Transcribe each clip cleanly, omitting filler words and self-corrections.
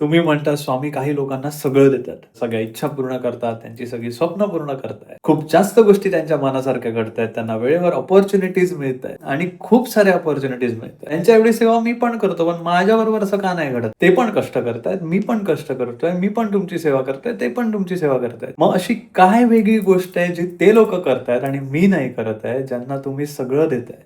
तुम्ही म्हणता स्वामी काही लोकांना सगळं देतात. सगळ्या इच्छा पूर्ण करतात, त्यांची सगळी स्वप्न पूर्ण करतायत. खूप जास्त गोष्टी त्यांच्या मनासारख्या घडतायत. त्यांना वेळेवर अपॉर्च्युनिटीज मिळतायत आणि खूप साऱ्या अपॉर्च्युनिटीज मिळतायत. त्यांच्या एवढी सेवा मी पण करतो, पण माझ्याबरोबर असं का नाही घडत? ते पण कष्ट करतायत, मी पण कष्ट करतोय, मी पण तुमची सेवा करतोय, ते पण तुमची सेवा करतायत. मग अशी काय वेगळी गोष्ट आहे जी ते लोकं करतायत आणि मी नाही करत आहे, ज्यांना तुम्ही सगळं देताय?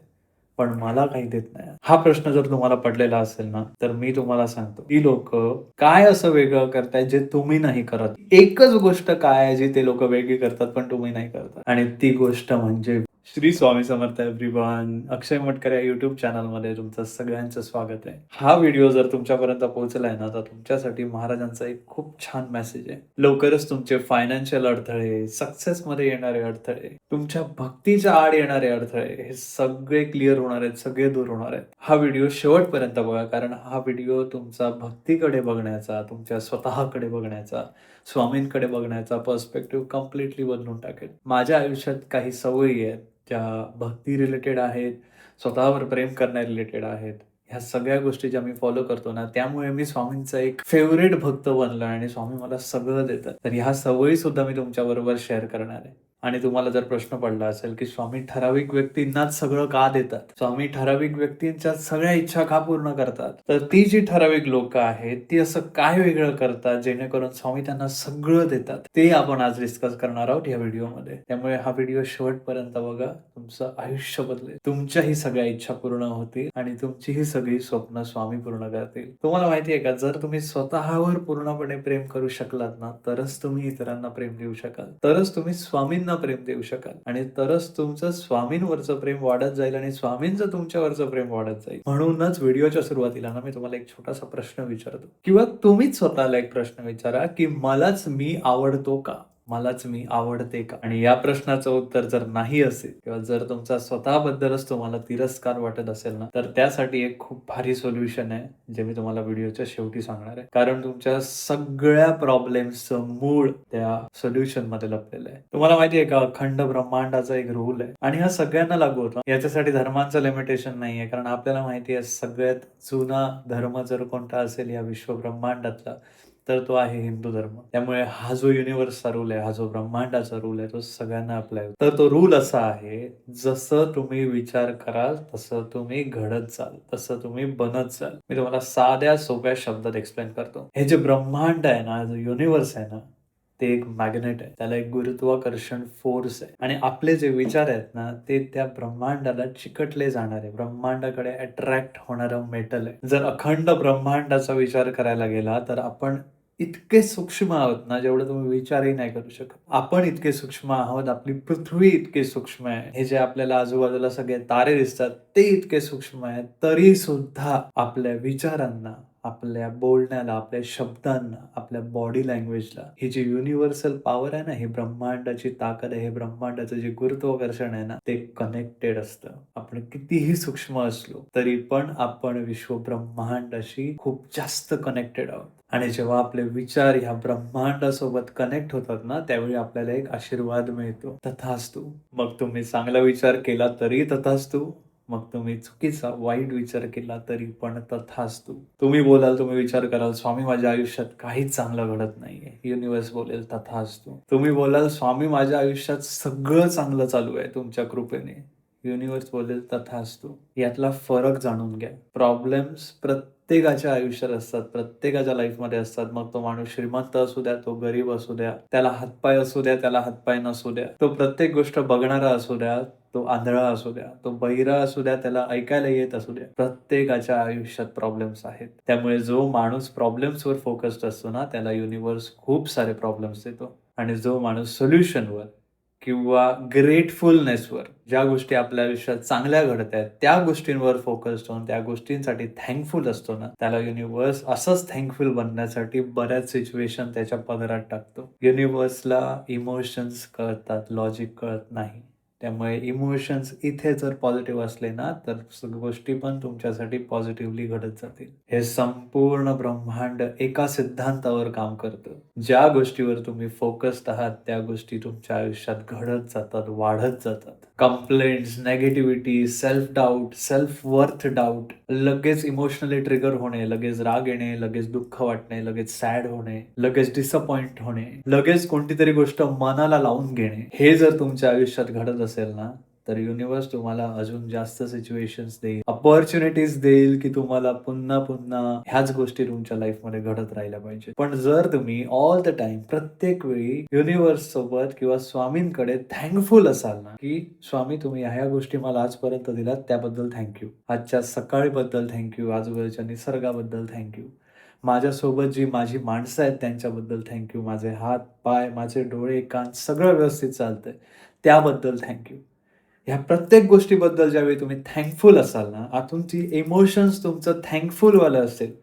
पण मला काही देत नाही. हा प्रश्न जर तुम्हाला पडलेला असेल ना, तर मी तुम्हाला सांगतो, ती लोकं काय असं वेगळं करतायत जे तुम्ही नाही करत? एकच गोष्ट काय आहे जी ते लोकं वेगळी करतात पण तुम्ही नाही करत? आणि ती गोष्ट म्हणजे श्री स्वामी समर्थ एव्हरीवन. अक्षय मटकर या YouTube चॅनलमध्ये तुमचं सगळ्यांचं स्वागत आहे. हा व्हिडिओ जर तुमच्यापर्यंत पोहोचलाय ना, तर तुमच्यासाठी महाराजांचा एक खूप छान मेसेज आहे. लवकरच तुमचे फायनान्शियल अडथळे, सक्सेसमध्ये येणारे अडथळे, तुमच्या भक्तीच्या आड येणारे अडथळे हे सगळे क्लिअर होणार आहेत, सगळे दूर होणार आहेत. हा व्हिडिओ शेवटपर्यंत बघा, कारण हा व्हिडिओ तुमचा भक्तीकडे बघण्याचा, तुमच्या स्वतःकडे बघण्याचा, स्वामींकडे बघण्याचा पर्स्पेक्टिव्ह कंप्लीटली बदलून टाकेल. माझ्या आयुष्यात काही सवयी आहेत, ज्या भक्ती रिलेटेड आहेत, स्वतःवर प्रेम करण्या रिलेटेड आहेत. ह्या सगळ्या गोष्टी ज्या मी फॉलो करतो ना, त्यामुळे मी स्वामींचा एक फेव्हरेट भक्त बनलोय आणि स्वामी मला सगळं देतात. तर ह्या सवयी सुद्धा मी तुमच्याबरोबर शेअर करणार आहे. आणि तुम्हाला जर प्रश्न पडला असेल, की स्वामी ठराविक व्यक्तींनाच सगळं का देतात? स्वामी ठराविक व्यक्तींच्या सगळ्या इच्छा का पूर्ण करतात? तर ती जी ठराविक लोकं आहेत, ती असं काय वेगळं करतात, जेणेकरून स्वामी त्यांना सगळं देतात? ते आपण आज डिस्कस करणार आहोत या व्हिडिओमध्ये. त्यामुळे हा व्हिडिओ शेवटपर्यंत बघा. तुमचं आयुष्य बदलेल. तुमच्याही सगळ्या इच्छा पूर्ण होतील आणि तुमचीही सगळी स्वप्न स्वामी पूर्ण करतील. तुम्हाला माहिती आहे का, जर तुम्ही स्वतःवर पूर्णपणे प्रेम करू शकलात ना, तरच तुम्ही इतरांना प्रेम देऊ शकाल. तरच तुम्ही स्वामींना प्रेम देऊ शकाल आणि तरच तुमचं स्वामींवरचं प्रेम वाढत जाईल आणि स्वामींचं तुमच्यावरचं प्रेम वाढत जाईल. म्हणूनच व्हिडिओच्या सुरुवातीला ना मी तुम्हाला एक छोटासा प्रश्न विचारतो किंवा तुम्हीच स्वतःला एक प्रश्न विचारा, की मलाच मी आवडतो का? मलाच मी आवडते का? आणि या प्रश्नाचं उत्तर जर नाही असेल किंवा जर तुमचा स्वतःबद्दलच तुम्हाला तिरस्कार वाटत असेल ना, तर त्यासाठी एक खूप भारी सोल्युशन आहे, जे मी तुम्हाला व्हिडिओच्या शेवटी सांगणार आहे. कारण तुमच्या सगळ्या प्रॉब्लेम्सचं मूळ त्या सोल्युशनमध्ये लपलेलं आहे. तुम्हाला माहिती आहे का, अखंड ब्रह्मांडाचा एक रूल आहे आणि हा सगळ्यांना लागू होतो. याच्यासाठी धर्मांचं लिमिटेशन नाहीये, कारण आपल्याला माहिती आहे सगळ्यात जुना धर्म जर कोणता असेल या विश्व ब्रह्मांडातला, तर तो आहे हिंदू धर्म. त्यामुळे हा जो युनिव्हर्सचा रूल आहे, हा जो ब्रह्मांडाचा रूल आहे, तो सगळ्यांना अप्लाय होतो. तर तो रूल असा आहे, जसं तुम्ही विचार कराल, तसं तुम्ही घडत जाल, तसं तुम्ही बनत जाल. मी तुम्हाला साध्या सोप्या शब्दात एक्सप्लेन करतो. हे जे ब्रह्मांड आहे ना, जो युनिव्हर्स आहे ना, ते एक मॅग्नेट आहे. त्याला एक गुरुत्वाकर्षण फोर्स आहे आणि आपले जे विचार आहेत ना, ते त्या ब्रह्मांडाला चिकटले जाणारे, ब्रह्मांडाकडे अट्रॅक्ट होणारं मेटल आहे. जर अखंड ब्रह्मांडाचा विचार करायला गेला, तर आपण इतके सूक्ष्म आहोत ना, जेवढं तुम्ही विचारही नाही करू शकत. आपण इतके सूक्ष्म आहोत, आपली पृथ्वी इतकी सूक्ष्म आहे. हे जे आपल्याला आजूबाजूला सगळे तारे दिसतात, ते इतके सूक्ष्म आहेत. तरी सुद्धा आपल्या विचारांना, आपल्या बोलण्याला, आपल्या शब्दांना, आपल्या बॉडी लँग्वेजला ही जी युनिव्हर्सल पॉवर आहे ना, ही ब्रह्मांडाची ताकद आहे, हे ब्रह्मांडाचं जे गुरुत्वाकर्षण आहे ना, ते कनेक्टेड असतं. आपण कितीही सूक्ष्म असलो, तरी पण आपण विश्व ब्रह्मांडाशी खूप जास्त कनेक्टेड आहोत. आणि जेव्हा आपले विचार ह्या ब्रह्मांडासोबत कनेक्ट होतात ना, त्यावेळी आपल्याला एक आशीर्वाद मिळतो. तथास्तु. मग तुम्ही चांगला विचार केला तरी तथास्तु. मग तुम्ही चुकीचा, वाईट विचार केला तरी पण तथास्तु. तुम्ही बोलाल, तुम्ही विचार कराल, स्वामी माझ्या आयुष्यात काहीच चांगलं घडत नाहीये. युनिव्हर्स बोलेल तथास्तु. तुम्ही बोलाल, स्वामी माझ्या आयुष्यात सगळं चांगलं चालू आहे तुमच्या कृपेने. युनिव्हर्स बोलेल तथास्तु. यातला फरक जाणून घ्या. प्रॉब्लेम्स प्रत्येकाच्या आयुष्यात असतात, प्रत्येकाच्या लाईफमध्ये असतात. मग तो माणूस श्रीमंत असू द्या, तो गरीब असू द्या, त्याला हातपाय असू द्या, त्याला हातपाय नसू द्या, तो प्रत्येक गोष्ट बघणारा असू द्या, तो आंधळा असू द्या, तो बहिरा असू द्या, त्याला ऐकायला येत असू द्या. प्रत्येकाच्या आयुष्यात प्रॉब्लेम्स आहेत. त्यामुळे जो माणूस प्रॉब्लेम्सवर फोकस्ड असतो ना, त्याला युनिव्हर्स खूप सारे प्रॉब्लेम्स देतो आणि जो माणूस सोल्युशनवर किंवा ग्रेटफुलनेसवर, ज्या गोष्टी आपल्या आयुष्यात चांगल्या घडतायत, त्या गोष्टींवर फोकस्ड होऊन त्या गोष्टींसाठी थँकफुल असतो ना, त्याला युनिव्हर्स असंच थँकफुल बनण्यासाठी बऱ्याच सिच्युएशन त्याच्या पदरात टाकतो. युनिव्हर्सला इमोशन्स कळतात, लॉजिक कळत नाही. त्यामुळे इमोशन्स इथे जर पॉझिटिव्ह असले ना, तर गोष्टी पण तुमच्यासाठी पॉझिटिव्हली घडत जातील. हे संपूर्ण ब्रह्मांड एका सिद्धांतावर काम करतं. ज्या गोष्टीवर तुम्ही फोकस्ड आहात, त्या गोष्टी तुमच्या आयुष्यात घडत जातात, वाढत जातात. Complaints, negativity, self doubt, self worth doubt, लगेच इमोशनली ट्रिगर होणे, लगेच राग येणे, लगेच दुःख वाटणे, लगेच सॅड होणे, लगेच डिसअपॉइंट होणे, लगेच कोणतीतरी गोष्ट मनाला लावून घेणे, हे जर तुमच्या आयुष्यात घडत असेल ना, तर युनिव्हर्स तुम्हाला अजून जास्त सिच्युएशन्स देईल, अपॉर्च्युनिटीज देईल, की तुम्हाला पुन्हा पुन्हा ह्याच गोष्टी तुमच्या लाईफमध्ये घडत राहिल्या पाहिजे. पण जर तुम्ही ऑल द टाइम प्रत्येक वेळी युनिव्हर्स सोबत किंवा स्वामींकडे थँकफुल असाल ना, की स्वामी तुम्ही ह्या गोष्टी मला आजपर्यंत दिल्यात त्याबद्दल थँक्यू, आजच्या सकाळीबद्दल थँक्यू, आजूबाजूच्या निसर्गाबद्दल थँक्यू, माझ्यासोबत जी माझी माणसं आहेत त्यांच्याबद्दल थँक्यू, माझे हात पाय, माझे डोळे कान सगळं व्यवस्थित चालतंय त्याबद्दल थँक्यू. ह्या प्रत्येक गोष्टीबद्दल ज्यावेळी तुम्ही थँकफुल असाल ना, आतून ती इमोशन्स तुमचं थँकफुलवालं असेल,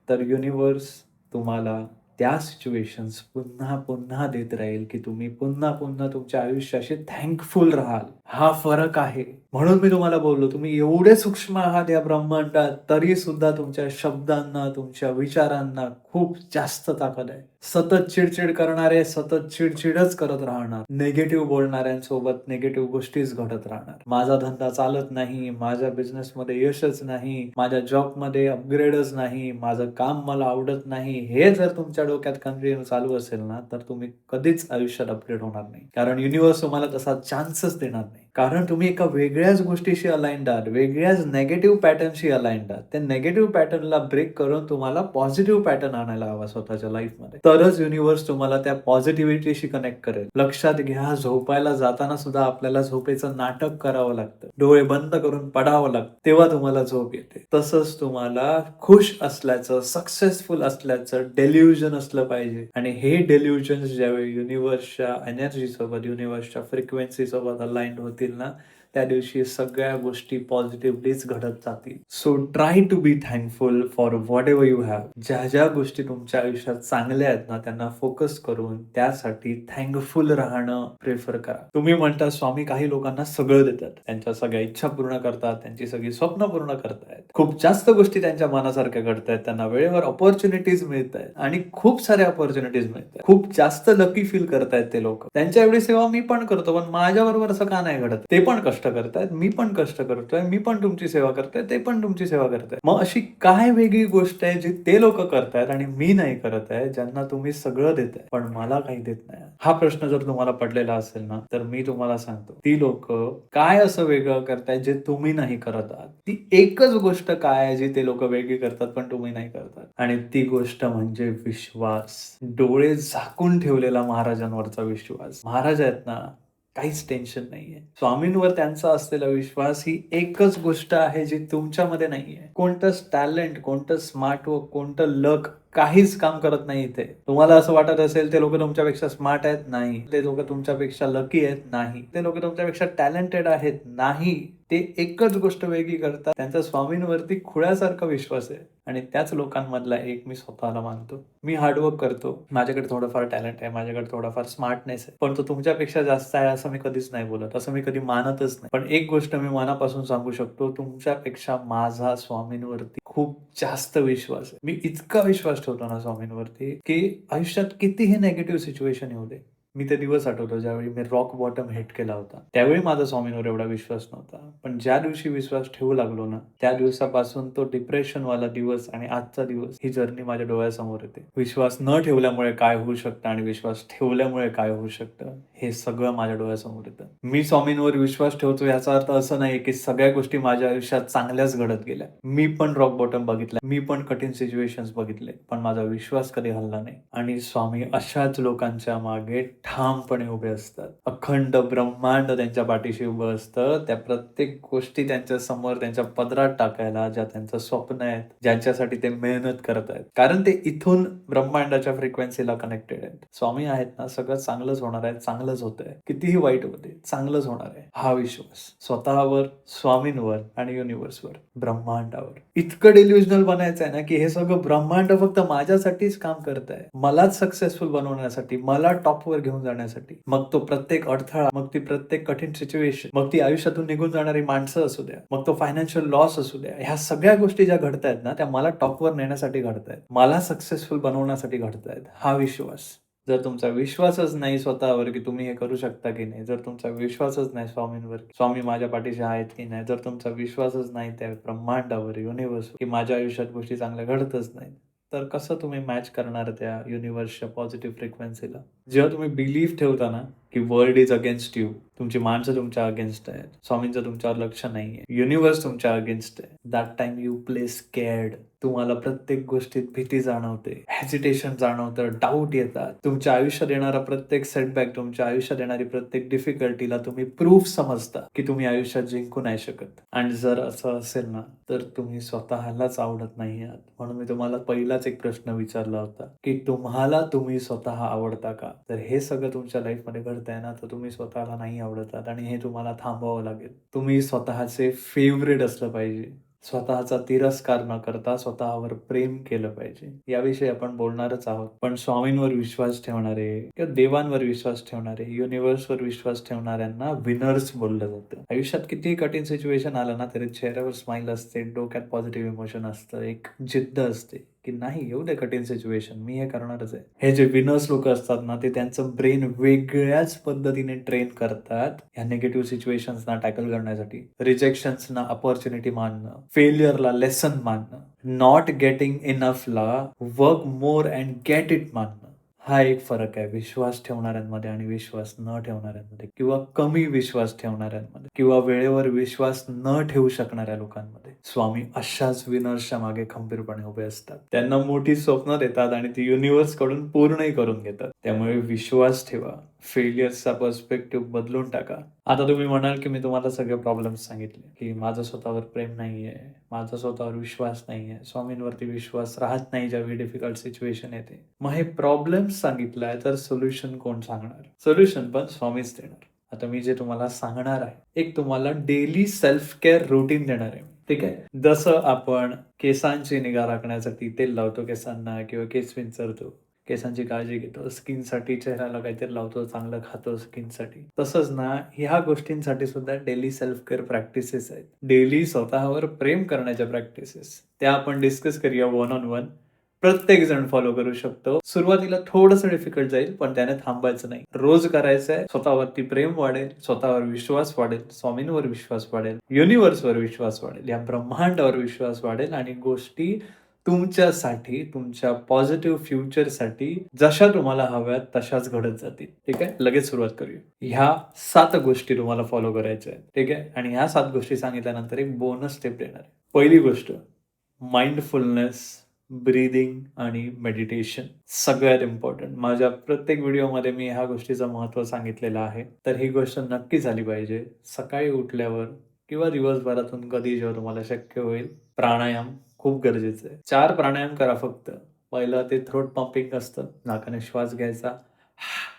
तर युनिव्हर्स तुम्हाला त्या सिच्युएशन्स पुन्हा पुन्हा देत राहील, की तुम्ही पुन्हा पुन्हा तुमच्या आयुष्याशी थँकफुल राहाल. हा फरक आहे. म्हणून मी तुम्हाला बोललो, तुम्ही एवढे सूक्ष्म आहात या ब्रह्मांडात, तरी सुद्धा तुमच्या शब्दांना, तुमच्या विचारांना खूप जास्त ताकद आहे. सतत चिडचिड करणारे सतत चिडचिडच करत राहणार. निगेटिव्ह बोलणाऱ्यांसोबत निगेटिव्ह गोष्टीच घडत राहणार. माझा धंदा चालत नाही, माझ्या बिझनेसमध्ये यशच नाही, माझ्या जॉबमध्ये अपग्रेडच नाही, माझं काम मला आवडत नाही, हे जर तुमच्या डोक्यात कंटिन्यू चालू असेल ना, तर तुम्ही कधीच आयुष्यात अपग्रेड होणार नाही. कारण युनिव्हर्स तुम्हाला तसा चान्सच देणार नाही. कारण तुम्ही एका वेगळ्याच गोष्टीशी अलाइन्ड आहात, वेगळ्याच नेगेटिव्ह पॅटर्नशी अलाइन्ड आहात. त्या नेगेटिव्ह पॅटर्नला ब्रेक करून तुम्हाला पॉझिटिव्ह पॅटर्न आणायला हवा स्वतःच्या लाईफमध्ये. तरच युनिव्हर्स तुम्हाला त्या पॉझिटिव्हिटीशी कनेक्ट करेल. लक्षात घ्या, झोपायला जाताना सुद्धा आपल्याला झोपेचं नाटक करावं लागतं. डोळे बंद करून पडावं लागतं, तेव्हा तुम्हाला झोप येते. तसंच तुम्हाला खुश असल्याचं, सक्सेसफुल असल्याचं डेल्युजन असलं पाहिजे. आणि हे डेल्युजन ज्यावेळी युनिव्हर्सच्या एनर्जी सोबत, युनिव्हर्सच्या फ्रिक्वेन्सी सोबत अलाइन्ड होतील ना, त्या दिवशी सगळ्या गोष्टी पॉझिटिव्हलीच घडत जातील. So try to be thankful for whatever you have. ज्या ज्या गोष्टी तुमच्या आयुष्यात चांगल्या आहेत ना, त्यांना फोकस करून त्यासाठी थँकफुल राहणं प्रेफर करा. तुम्ही म्हणता स्वामी काही लोकांना सगळं देतात, त्यांच्या सगळ्या इच्छा पूर्ण करतात, त्यांची सगळी स्वप्न पूर्ण करतायत, खूप जास्त गोष्टी त्यांच्या मनासारख्या घडतायत, त्यांना वेळेवर अपॉर्च्युनिटीज मिळत आहेत आणि खूप साऱ्या अपॉर्च्युनिटीज मिळत आहेत, खूप जास्त लकी फील करतायत ते लोक. त्यांच्या एवढी सेवा मी पण करतो, पण माझ्याबरोबर असं का नाही घडत? ते पण कष्ट करतायत, मी पण कष्ट करतोय, मी पण तुमची सेवा करतोय, ते पण तुमची सेवा करतायत. मग अशी काय वेगळी गोष्ट आहे जी ते लोक करतायत आणि मी नाही करत आहे, ज्यांना तुम्ही सगळं देताय पण मला काही देत नाही? हा प्रश्न जर तुम्हाला पडलेला असेल ना, तर मी तुम्हाला सांगतो, ती लोक काय असं वेगळं करतायत जे तुम्ही नाही करत आहात? ती एकच गोष्ट काय आहे जी ते लोक वेगळी करतात पण तुम्ही नाही करतात, आणि ती गोष्ट म्हणजे विश्वास. डोळे झाकून ठेवलेला महाराजांवरचा विश्वास. महाराज आहेत ना, काहीच टेन्शन नाहीये. स्वामींवर त्यांचा असलेला विश्वास ही एकच गोष्ट आहे जी तुमच्यामध्ये नाहीये. कोणतंच टॅलेंट, कोणतं स्मार्ट वर्क, कोणतं लक काहीच काम करत नाही इथे. तुम्हाला असं वाटत असेल ते लोक तुमच्यापेक्षा स्मार्ट आहेत? नाही. ते लोक तुमच्यापेक्षा लकी आहेत? नाही. ते लोक तुमच्यापेक्षा टॅलेंटेड आहेत? नाही. ते एकच गोष्ट वेगळी करतात, त्यांचा स्वामींवरती खुळ्यासारखा विश्वास आहे. आणि त्याच लोकांमधला एक मी स्वतःला मानतो. मी हार्डवर्क करतो, माझ्याकडे थोडंफार टॅलेंट आहे, माझ्याकडे थोडाफार स्मार्टनेस आहे, पण तो तुमच्यापेक्षा जास्त आहे असं मी कधीच नाही बोलत, असं मी कधी मानतच नाही. पण एक गोष्ट मी मनापासून सांगू शकतो, तुमच्यापेक्षा माझा स्वामींवरती खूप जास्त विश्वास आहे. मी इतका विश्वास ठेवतो ना स्वामींवरती, की आयुष्यात कितीही नेगेटिव्ह सिच्युएशन येऊ दे, मी ते दिवस आठवतो ज्यावेळी मी रॉक बॉटम हिट केला होता. त्यावेळी माझा स्वामींवर एवढा विश्वास नव्हता, पण ज्या दिवशी विश्वास ठेवू लागलो ना, त्या दिवसापासून तो डिप्रेशनवाला दिवस आणि आजचा दिवस, ही जर्नी माझ्या डोळ्यासमोर येते. विश्वास न ठेवल्यामुळे काय होऊ शकतं आणि विश्वास ठेवल्यामुळे काय होऊ शकतं, हे सगळं माझ्या डोळ्यासमोर येतं. मी स्वामींवर विश्वास ठेवतो याचा अर्थ असं नाही की सगळ्या गोष्टी माझ्या आयुष्यात चांगल्याच घडत गेल्या. मी पण रॉक बॉटम बघितलं, मी पण कठीण सिच्युएशन्स बघितले, पण माझा विश्वास कधी हलला नाही. आणि स्वामी अशाच लोकांच्या मागे ठामपणे उभे असतात. अखंड ब्रह्मांड त्यांच्या पाठीशी उभं असतं. त्या प्रत्येक गोष्टी त्यांच्या समोर, त्यांच्या पदरात टाकायला, ज्या त्यांचं स्वप्न आहेत, ज्यांच्यासाठी ते मेहनत करत आहेत, कारण ते इथून ब्रह्मांडाच्या फ्रिक्वेन्सीला कनेक्टेड आहेत. स्वामी आहेत ना, सगळं चांगलंच होणार आहे, चांगलंच होतंय. कितीही वाईट होते, चांगलंच होणार आहे. हा विश्वास स्वतःवर, स्वामींवर आणि युनिव्हर्सवर, ब्रह्मांडावर. इतकं डिल्युजनल बनायचं आहे ना, की हे सगळं ब्रह्मांड फक्त माझ्यासाठीच काम करत आहे, मलाच सक्सेसफुल बनवण्यासाठी, मला टॉपवर घेऊन जाण्यासाठी. मग तो प्रत्येक अडथळा, मग ती प्रत्येक कठीण सिच्युएशन, मग ती आयुष्यातून निघून जाणारी माणसं असू द्या, मग तो फायनान्शियल लॉस असू द्या, ह्या सगळ्या गोष्टी ज्या घडतायत ना, त्या मला टॉपवर नेण्यासाठी घडतायत, मला सक्सेसफुल बनवण्यासाठी घडतायत. हा विश्वास जर तुमचा विश्वासच नाही स्वतःवर की तुम्ही हे करू शकता की नाही, जर तुमचा विश्वासच नाही स्वामींवर, स्वामी माझ्या पाठीशी आहेत की नाही, जर तुमचा विश्वासच नाही त्या ब्रह्मांडावर, युनिव्हर्सवर की माझ्या आयुष्यात गोष्टी चांगल्या घडतच नाहीत, तर कसं तुम्ही मॅच करणार त्या युनिव्हर्सच्या पॉझिटिव्ह फ्रिक्वेन्सीला? जेव्हा तुम्ही बिलीव्ह ठेवता ना की वर्ल्ड इज अगेन्स्ट यू, तुमची माणसं तुमच्या अगेन्स्ट आहेत, स्वामींचं तुमच्यावर लक्ष नाहीये, युनिव्हर्स तुमच्या अगेन्स्ट आहे, दॅट टाइम यू प्ले स्कॅर्ड. तुम्हाला प्रत्येक गोष्टीत भीती जाणवते, हेजिटेशन जाणवतं, डाऊट येतात. तुमच्या आयुष्यात येणारा प्रत्येक सेटबॅक, तुमच्या आयुष्यात येणारी प्रत्येक डिफिकल्टीला तुम्ही प्रूफ समजता की तुम्ही आयुष्यात जिंकू नाही शकत. आणि जर असं असेल ना, तर तुम्ही स्वतःलाच आवडत नाही आहात. म्हणून मी तुम्हाला पहिलाच एक प्रश्न विचारला होता की तुम्हाला तुम्ही स्वतः आवडता का? तर हे सगळं तुमच्या लाईफमध्ये घडतंय ना, तर तुम्ही स्वतःला नाही आवडत आहात आणि हे तुम्हाला थांबवावं लागेल. तुम्ही स्वतःचे फेवरेट असलं पाहिजे. स्वतःचा तिरस्कार न करता स्वतःवर प्रेम केलं पाहिजे. याविषयी आपण बोलणारच आहोत. पण स्वामींवर विश्वास ठेवणारे किंवा देवांवर विश्वास ठेवणारे, युनिव्हर्सवर विश्वास ठेवणाऱ्यांना विनर्स बोललं जातं. आयुष्यात कितीही कठीण सिच्युएशन आलं ना, तरी चेहऱ्यावर स्माईल असते, डोक्यात पॉझिटिव्ह इमोशन असतं, एक जिद्द असते की नाही येऊ दे कठीण सिच्युएशन, मी हे करणारच आहे. हे जे विनर्स लोक असतात ना, ते त्यांचं ब्रेन वेगळ्याच पद्धतीने ट्रेन करतात ह्या निगेटिव्ह सिच्युएशन्सना टॅकल करण्यासाठी. रिजेक्शन्सना अपॉर्च्युनिटी मानणं, फेलियरला लेसन मानणं, नॉट गेटिंग इनफला work more and get it मानणं. हा एक फरक आहे विश्वास ठेवणाऱ्यांमध्ये आणि विश्वास न ठेवणाऱ्यांमध्ये, किंवा कमी विश्वास ठेवणाऱ्यांमध्ये, किंवा वेळेवर विश्वास न ठेवू शकणाऱ्या लोकांमध्ये. स्वामी अशाच विनर्सच्या मागे खंबीरपणे उभे असतात. त्यांना मोठी स्वप्न देतात आणि ती युनिव्हर्स कडून पूर्णही करून घेतात. त्यामुळे विश्वास ठेवा. फेलियर्सचा पर्स्पेक्टिव्ह बदलून टाका. आता तुम्ही म्हणाल की मी तुम्हाला सगळे प्रॉब्लेम्स सांगितले की माझं स्वतःवर प्रेम नाहीये, माझा स्वतःवर विश्वास नाहीये, स्वामींवरती विश्वास राहत नाही ज्यावेळी डिफिकल्ट सिच्युएशन येते. मग हे प्रॉब्लेम्स सांगितलाय तर सोल्युशन कोण सांगणार? सोल्युशन पण स्वामीच देणार. आता मी जे तुम्हाला सांगणार आहे, एक तुम्हाला डेली सेल्फ केअर रुटीन देणार आहे. ठीक आहे. जसं आपण केसांची निगा राखण्यासाठी तेल लावतो केसांना किंवा केस विंचरतो, केसांची काळजी घेतो, स्किनसाठी चेहऱ्याला काहीतरी लावतो, चांगलं खातो स्किनसाठी, तसंच ना ह्या गोष्टींसाठी सुद्धा डेली सेल्फ केअर प्रॅक्टिसेस आहेत. डेली स्वतःवर प्रेम करण्याच्या प्रॅक्टिसेस, त्या आपण डिस्कस करूया वन ऑन वन. प्रत्येक जण फॉलो करू शकतो. सुरुवातीला थोडंसं डिफिकल्ट जाईल, पण त्याने थांबायचं नाही. रोज करायचं आहे. स्वतःवरती प्रेम वाढेल, स्वतःवर विश्वास वाढेल, स्वामींवर विश्वास वाढेल, युनिव्हर्सवर विश्वास वाढेल, या ब्रह्मांडावर विश्वास वाढेल आणि गोष्टी तुमच्यासाठी, तुमच्या पॉझिटिव्ह फ्युचरसाठी जशा तुम्हाला हव्यात तशाच घडत जातील. ठीक आहे. लगेच सुरुवात करूया. ह्या 7 गोष्टी तुम्हाला फॉलो करायच्या आहेत. ठीक आहे. आणि ह्या 7 गोष्टी सांगितल्यानंतर एक बोनस स्टेप देणार आहे. पहिली गोष्ट, माइंडफुलनेस, ब्रीदिंग आणि मेडिटेशन. सगळ्यात इम्पॉर्टंट. माझ्या प्रत्येक व्हिडिओमध्ये मी ह्या गोष्टीचं महत्त्व सांगितलेलं आहे. तर ही गोष्ट नक्की झाली पाहिजे. सकाळी उठल्यावर किंवा दिवसभरातून कधी जेव्हा तुम्हाला शक्य होईल, प्राणायाम खूप गरजेचं आहे. 4 प्राणायाम करा फक्त. पहिलं ते थ्रोट पंपिंग असतं. नाकाने श्वास घ्यायचा,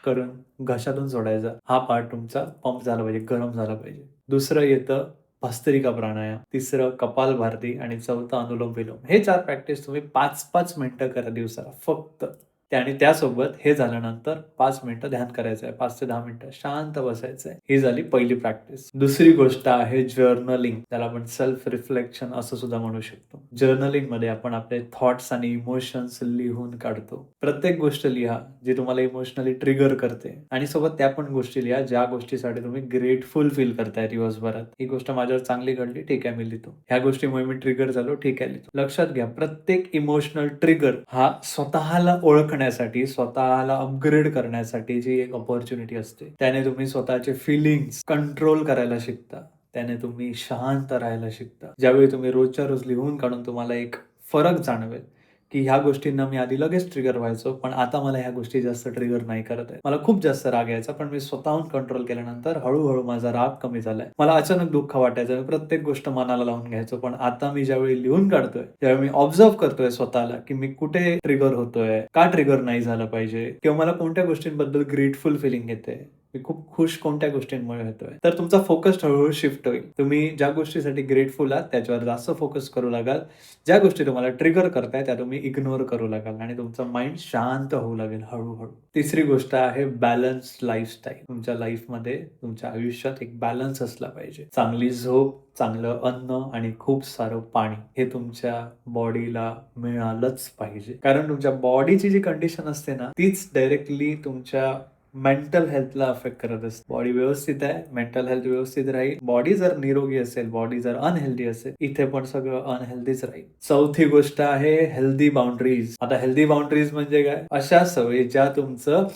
करून घशातून सोडायचा. हा पार्ट तुमचा पंप झाला पाहिजे, गरम झाला पाहिजे. दुसरं येतं भस्त्रिका प्राणायाम, तिसरं कपालभाती आणि चौथं अनुलोम विलोम. हे 4 प्रॅक्टिस तुम्ही 5-5 मिनिटं करा दिवसाला फक्त. आणि त्यासोबत हे झाल्यानंतर 5 मिनिटं ध्यान करायचं आहे. 5 ते 10 मिनिटं शांत बसायचं आहे. ही झाली पहिली प्रॅक्टिस. दुसरी गोष्ट आहे जर्नलिंग, त्याला आपण सेल्फ रिफ्लेक्शन असं सुद्धा म्हणू शकतो. जर्नलिंग मध्ये आपण आपले थॉट्स आणि इमोशन्स लिहून काढतो. प्रत्येक गोष्ट लिहा जी तुम्हाला इमोशनली ट्रिगर करते, आणि सोबत त्या पण गोष्टी लिहा ज्या गोष्टीसाठी तुम्ही ग्रेटफुल फील करताय दिवसभरात. ही गोष्ट माझ्यावर चांगली घडली, ठीक आहे मी लिहितो. ह्या गोष्टीमुळे मी ट्रिगर झालो, ठीक आहे लिहितो. लक्षात घ्या, प्रत्येक इमोशनल ट्रिगर हा स्वतःला ओळखण्यासाठी, स्वतःला अपग्रेड करण्यासाठीची एक अपॉर्च्युनिटी असते. त्याने तुम्ही स्वतःचे फिलिंग्स कंट्रोल करायला शिकता. त्याने तुम्ही शांत राहायला शिकता. ज्यावेळी तुम्ही रोजच्या रोज लिहून काढून तुम्हाला एक फरक जाणवेल की ह्या गोष्टींना मी आधी लगेच ट्रिगर व्हायचो, पण आता मला ह्या गोष्टी जास्त ट्रिगर नाही करत आहे. मला खूप जास्त राग यायचा, पण मी स्वतःहून कंट्रोल केल्यानंतर हळूहळू माझा राग कमी झालाय. मला अचानक दुःख वाटायचं, मी प्रत्येक गोष्ट मनाला लावून घ्यायचो, पण आता मी ज्यावेळी लिहून काढतोय, त्यावेळी मी ऑब्झर्व करतोय स्वतःला की मी कुठे ट्रिगर होतोय, का ट्रिगर नाही झालं पाहिजे, किंवा मला कोणत्या गोष्टींबद्दल ग्रेटफुल फिलिंग येते, मी खूप खुश कोणत्या गोष्टींमुळे होतोय. तर तुमचा फोकस हळूहळू शिफ्ट होईल. तुम्ही ज्या गोष्टीसाठी ग्रेटफुल आहात त्याच्यावर जास्त फोकस करू लागाल. ज्या गोष्टी तुम्हाला ट्रिगर करताय त्या तुम्ही इग्नोर करू लागाल आणि तुमचं माइंड शांत होऊ लागेल हळूहळू. तिसरी गोष्ट आहे बॅलन्स्ड लाईफस्टाईल. तुमच्या लाईफमध्ये, तुमच्या आयुष्यात एक बॅलन्स असला पाहिजे. चांगली झोप, चांगलं अन्न आणि खूप सारं पाणी हे तुमच्या बॉडीला मिळालंच पाहिजे. कारण तुमच्या बॉडीची जी कंडिशन असते ना, तीच डायरेक्टली तुमच्या मेंटल हेल्थला अफेक्ट करत असते. बॉडी व्यवस्थित आहे, मेंटल हेल्थ व्यवस्थित राहील. बॉडी जर निरोगी असेल, बॉडी जर अनहेल्दी असेल, इथे पण सगळं अनहेल्दीच राहील. चौथी गोष्ट आहे हेल्दी बाउंड्रीज. आता हेल्दी बाउंड्रीज म्हणजे काय? अशा सवयी ज्या तुमचं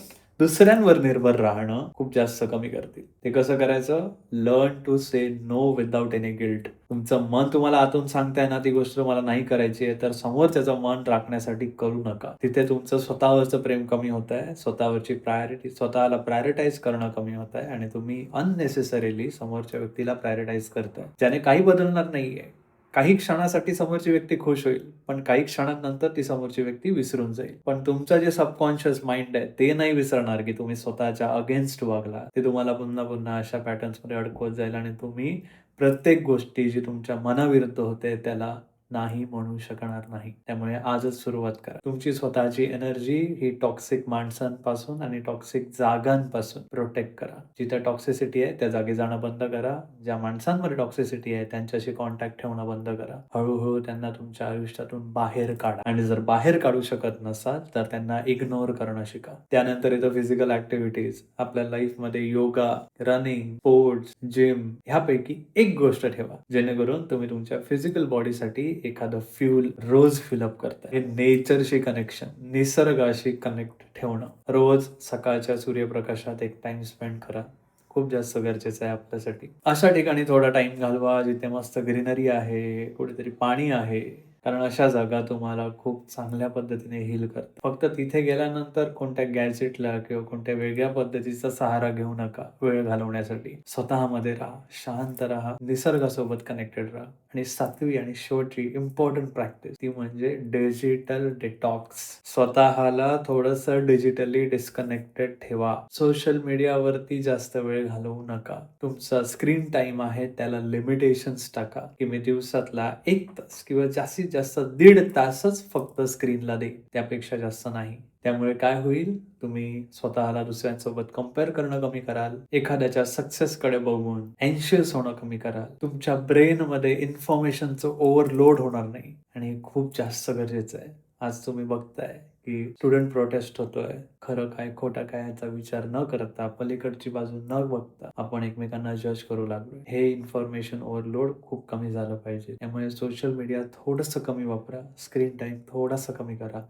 दुसऱ्यांवर निर्भर राहणं खूप जास्त कमी करतील. ते कसं करायचं? Learn to say no without any guilt. तुमचं मन तुम्हाला आतून सांगताय ना ती गोष्ट मला नाही करायची आहे, तर समोरच्याचं मन राखण्यासाठी करू नका. तिथे तुमचं स्वतःवरचं प्रेम कमी होत आहे, स्वतःवरची प्रायोरिटी, स्वतःला प्रायोरिटाईज करणं कमी होत आहे आणि तुम्ही अननेसेसरीली समोरच्या व्यक्तीला प्रायोरिटाईज करताय, ज्याने काही बदलणार नाहीये. काही क्षणासाठी समोरची व्यक्ती खुश होईल, पण काही क्षणांनंतर ती समोरची व्यक्ती विसरून जाईल. पण तुमचं जे सबकॉन्शियस माइंड आहे ते नाही विसरणार की तुम्ही स्वतःच्या अगेन्स्ट वागला. ते तुम्हाला पुन्हा पुन्हा अशा पॅटर्न्समध्ये अडकवत जाईल आणि तुम्ही प्रत्येक गोष्टी जी तुमच्या मनाविरुद्ध होते त्याला नाही म्हणू शकणार नाही. त्यामुळे आजच सुरुवात करा. तुमची स्वतःची एनर्जी ही टॉक्सिक माणसांपासून आणि टॉक्सिक जागांपासून प्रोटेक्ट करा. जिथे टॉक्सिसिटी आहे त्या जागी जाणं बंद करा. ज्या माणसांमध्ये टॉक्सिसिटी आहे त्यांच्याशी कॉन्टॅक्ट ठेवणं बंद करा. हळूहळू त्यांना तुमच्या आयुष्यातून बाहेर काढा आणि जर बाहेर काढू शकत नसाल तर त्यांना इग्नोर करणं शिका. त्यानंतर येतं फिजिकल ऍक्टिव्हिटीज. आपल्या लाईफमध्ये योगा, रनिंग, स्पोर्ट्स, जिम ह्यापैकी एक गोष्ट ठेवा जेणेकरून तुम्ही तुमच्या फिजिकल बॉडीसाठी एखादं फ्यूल रोज फिलअप करता. हे नेचरशी कनेक्शन, निसर्गाशी कनेक्ट ठेवणं. रोज सकाळच्या सूर्यप्रकाशात एक टाइम स्पेंड करा. खूप जास्त गरजेचं आहे आपल्यासाठी. अशा ठिकाणी थोडा टाइम घालवा जिथे मस्त ग्रीनरी आहे, कुठेतरी पाणी आहे. कारण अशा जागा तुम्हाला खूप चांगल्या पद्धतीने हील करतात. फक्त तिथे गेल्यानंतर कोणत्या गॅजेटला किंवा कोणत्या वेगळ्या पद्धतीचा सहारा घेऊ नका वेळ घालवण्यासाठी. स्वतःमध्ये राहा, शांत राहा, निसर्गासोबत कनेक्टेड राहा. आणि 7वी आणि शेवटची इम्पॉर्टंट प्रॅक्टिस ती म्हणजे डिजिटल डिटॉक्स. स्वतःला थोडंसं डिजिटली डिस्कनेक्टेड ठेवा. सोशल मीडियावरती जास्त वेळ घालवू नका. तुमचा स्क्रीन टाइम आहे त्याला लिमिटेशन्स टाका की मी दिवसातला 1 तास किंवा जास्तीत जास्त 1.5 तासच फक्त स्क्रीनला दे, त्यापेक्षा जास्त नाही. त्यामुळे काय होईल? तुम्ही स्वतःला दुसऱ्यांसोबत कंपेअर करणं कमी कराल. एखाद्याच्या सक्सेसकडे बघून अँशियस होणं कमी कराल. तुमच्या ब्रेनमध्ये इन्फॉर्मेशनचं ओव्हरलोड होणार नाही आणि खूप जास्त गरजेचं आहे. आज तुम्ही बघताय की स्टुडंट प्रोटेस्ट होतोय. खरं काय खोटं काय याचा विचार न करता, पलीकडची बाजू न बघता आपण एकमेकांना जज करू लागलोय. हे इन्फॉर्मेशन ओव्हरलोड खूप कमी झालं पाहिजे. त्यामुळे सोशल मीडिया थोडंसं कमी वापरा. स्क्रीन टाइम थोडासा कमी करा.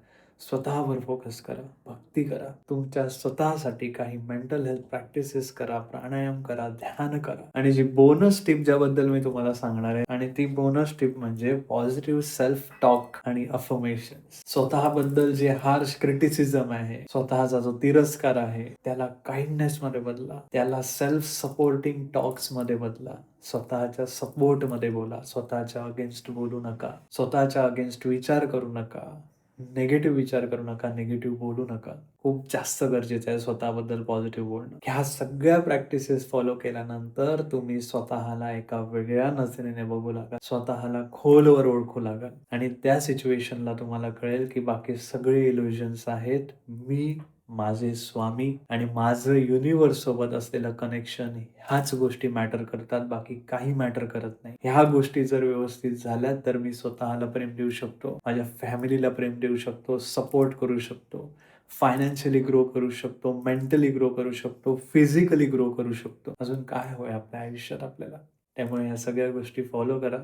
स्वतःवर फोकस करा, भक्ती करा. तुमच्या स्वतःसाठी काही मेंटल हेल्थ प्रॅक्टिसेस करा, प्राणायाम करा, ध्यान करा. आणि जी बोनस टिप ज्याबद्दल मी तुम्हाला सांगणार आहे आणि ती बोनस टिप म्हणजे पॉझिटिव्ह सेल्फ टॉक आणि अफर्मेशन. स्वतःबद्दल जे हार्श क्रिटिसिझम आहे, स्वतःचा जो तिरस्कार आहे त्याला काइंडनेस मध्ये बदला. त्याला सेल्फ सपोर्टिंग टॉक्स मध्ये बदला. स्वतःच्या सपोर्ट मध्ये बोला. स्वतःच्या अगेन्स्ट बोलू नका. स्वतःच्या अगेन्स्ट विचार करू नका. निगेटिव्ह विचार करू नका, निगेटिव्ह बोलू नका. खूप जास्त गरजेचं आहे स्वतःबद्दल पॉझिटिव्ह बोलणं. ह्या सगळ्या प्रॅक्टिसेस फॉलो केल्यानंतर तुम्ही स्वतःला एका वेगळ्या नजरेने बघू लागाल. स्वतःला खोलवर ओळखू लागाल आणि त्या सिच्युएशनला तुम्हाला कळेल की बाकी सगळे इल्युजन्स आहेत. मी, माझे स्वामी आणि माझं युनिव्हर्स सोबत असलेलं कनेक्शन ह्याच गोष्टी मॅटर करतात, बाकी काही मॅटर करत नाही. ह्या गोष्टी जर व्यवस्थित झाल्या तर मी स्वतःला प्रेम देऊ शकतो, माझ्या फॅमिलीला प्रेम देऊ शकतो, सपोर्ट करू शकतो, फायनान्शियली ग्रो करू शकतो, मेंटली ग्रो करू शकतो, फिजिकली ग्रो करू शकतो. अजून काय हवंय आपल्या आयुष्यात आपल्याला? त्यामुळे ह्या सगळ्या गोष्टी फॉलो करा.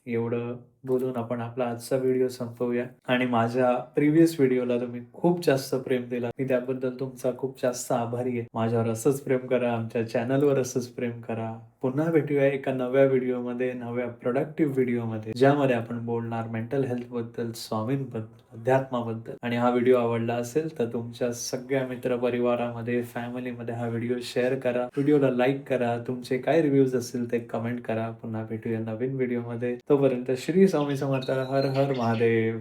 एवढं बोलून आपण आपला आजचा व्हिडिओ संपवूया. आणि माझ्या प्रिव्हियस व्हिडिओला तुम्ही खूप जास्त प्रेम दिला, मी त्याबद्दल तुमचा खूप जास्त आभारी आहे. माझ्यावर असंच प्रेम करा, आमच्या चॅनलवर असंच प्रेम करा. पुन्हा भेटूया एका नव्या व्हिडिओमध्ये, नव्या प्रोडक्टिव्ह व्हिडिओमध्ये, ज्यामध्ये आपण बोलणार मेंटल हेल्थ बद्दल, स्वामींबद्दल, अध्यात्माबद्दल. आणि हा व्हिडिओ आवडला असेल तर तुमच्या सगळ्या मित्र परिवारामध्ये, फॅमिलीमध्ये हा व्हिडिओ शेअर करा. व्हिडिओला लाईक करा. तुमचे काय रिव्ह्यूज असतील ते कमेंट करा. पुन्हा भेटूया नवीन व्हिडिओमध्ये. तोपर्यंत श्री स्वामी समर्थ. हर हर महादेव.